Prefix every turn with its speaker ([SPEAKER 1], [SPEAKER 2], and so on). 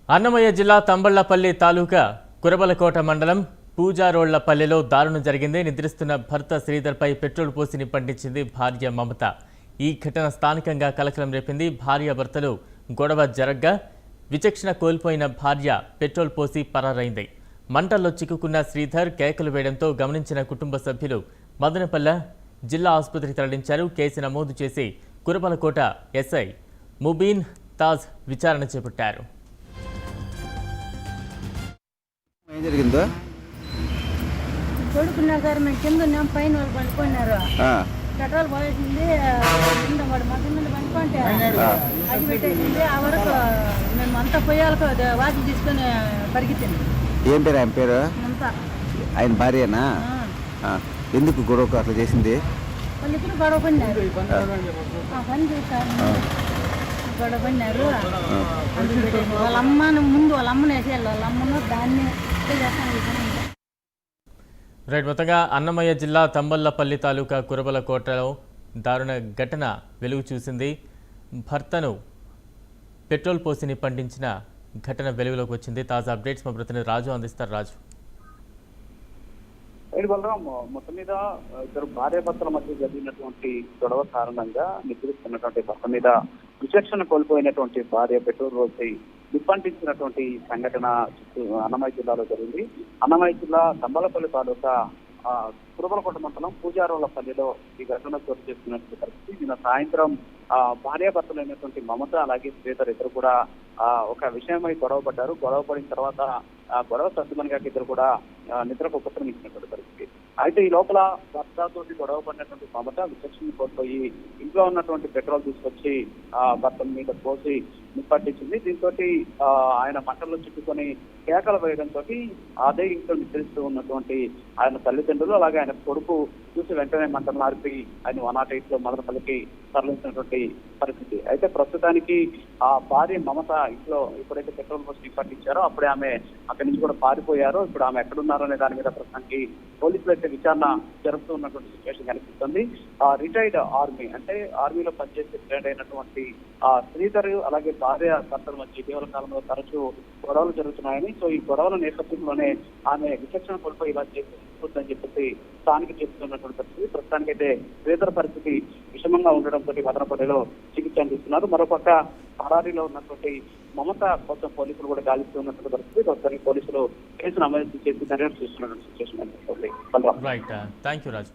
[SPEAKER 1] అన్నమయ్య జిల్లా తంబళ్లపల్లి తాలూకా కురబలకోట మండలం పూజారోళ్లపల్లిలో దారుణం జరిగింది. నిద్రిస్తున్న భర్త శ్రీధర్పై పెట్రోల్ పోసి నిప్పంటించింది భార్య మమత. ఈ ఘటన స్థానికంగా కలకలం రేపింది. భార్య భర్తలు గొడవ జరగ్గా విచక్షణ కోల్పోయిన భార్య పెట్రోల్ పోసి పరారైంది. మంటల్లో చిక్కుకున్న శ్రీధర్ కేకలు వేయడంతో గమనించిన కుటుంబ సభ్యులు మదనపల్లె జిల్లా ఆసుపత్రికి తరలించారు. కేసు నమోదు చేసి కురబలకోట ఎస్ఐ ముబీన్ తాజ్ విచారణ చేపట్టారు.
[SPEAKER 2] ఏం జరిగిందో
[SPEAKER 3] కొడుకున్నా సార్ మేము కింద ఉన్నాం, పైన వాళ్ళు పండుకున్నారు. పెట్రోల్ పోయేసింది, కింద వాడు మా కింద పండుకుంటే అది పెట్టేసింది. ఆ వరకు మేము అంతా పొయ్యాలకు వాచి తీసుకొని పరిగెత్తింది.
[SPEAKER 2] ఏం పేరు ఆయన పేరు?
[SPEAKER 3] అంతా
[SPEAKER 2] ఆయన భార్యనా? ఎందుకు గొడవకు అట్లా చేసింది?
[SPEAKER 3] వాళ్ళు ఇప్పుడు గొడవ పడినారు. పని చేశారు, గొడవ పడినారు. వాళ్ళ అమ్మను ముందు వాళ్ళ అమ్మను వేసేయాలి, వాళ్ళ అమ్మను దాన్ని చేస్తాను.
[SPEAKER 1] రైట్. మొత్తంగా అన్నమయ్య జిల్లా తంబళ్లపల్లి తాలూకా కురబలకోటలో దారుణ ఘటన వెలుగు చూసింది. భర్తను పెట్రోల్ పోసి నిప్పంటించిన ఘటన వెలుగులోకి వచ్చింది. తాజా అప్డేట్స్ మా ప్రతినిధి రాజు అందిస్తారు. రాజు,
[SPEAKER 4] మొత్తం మీద ఇద్దరు భార్యాభర్తల మధ్య జరిగినటువంటి గొడవ కారణంగా నిద్రిస్తున్నటువంటి భర్త మీద విచక్షణ కోల్పోయినటువంటి భార్య పెట్రోల్ పోసి నిప్పంటించినటువంటి సంఘటన అన్నమయ్య జిల్లాలో జరిగింది. అన్నమయ్య జిల్లా తంబలపల్లి తాలూకా కురబలకోట మండలం పూజారోళ్లపల్లిలో ఈ ఘటన చోటు చేసుకున్నటువంటి పరిస్థితి. నిన్న సాయంత్రం భార్యాభర్తలైనటువంటి మమత అలాగే శ్రీధర్ ఇద్దరు కూడా ఒక విషయమై గొడవ పడ్డారు. గొడవ పడిన తర్వాత గొడవ సర్దుమనిగా ఇద్దరు కూడా నిద్రకు ఉపక్రమించినటువంటి పరిస్థితి. అయితే ఈ లోపల భర్తతోటి గొడవ పడినటువంటి మమత విచక్షణ కోల్పోయి ఇంట్లో ఉన్నటువంటి పెట్రోల్ తీసుకొచ్చి భర్త మీద పోసి నిప్పట్టించింది. దీంతో ఆయన మంటల్లో చిక్కుకొని కేకలు వేయడంతో అదే ఇంట్లో నిద్రిస్తూ ఉన్నటువంటి ఆయన తల్లిదండ్రులు అలాగే ఆయన కొడుకు చూసి వెంటనే మంటలు నార్పి ఆయన 108 లో మదనపల్లికి తరలించినటువంటి పరిస్థితి. అయితే ప్రస్తుతానికి ఆ భార్య మమత ఇంట్లో ఎప్పుడైతే పెట్రోల్ పోసి నిప్పట్టించారో అప్పుడే ఆమె అక్కడి నుంచి కూడా పారిపోయారో. ఇప్పుడు ఆమె ఎక్కడున్నారో అనే దాని మీద ప్రస్తుతానికి పోలీసులు అయితే విచారణ జరుపుతూ ఉన్నటువంటి సిచ్యువేషన్ కనిపిస్తుంది. రిటైర్డ్ ఆర్మీ అంటే ఆర్మీలో పనిచేసి రిటైర్డ్ అయినటువంటి శ్రీధర్ అలాగే భార్య భర్తల మధ్య ఇటీవల కాలంలో తరచూ గొడవలు జరుగుతున్నాయని, సో ఈ గొడవల నేపథ్యంలోనే ఆమె విచక్షణ కోల్పోయి ఇలా చేస్తుందని చెప్పేసి స్థానిక చెప్తున్నటువంటి పరిస్థితి. ప్రస్తుతానికైతే శ్రీధర్ పరిస్థితి విషమంగా ఉండడంతో మదనపల్లిలో చికిత్స అందిస్తున్నారు. మరోపక్క పరారీలో ఉన్నటువంటి మమత కోసం పోలీసులు కూడా గాలిస్తూ ఉన్నటువంటి పరిస్థితి. ప్రస్తుతానికి పోలీసులు కేసు నమోదు చేసి దర్యాప్తు చేస్తున్నటువంటి సిచ్యువేషన్ అనిపిస్తుంది.
[SPEAKER 1] రైట్. Thank you Raju.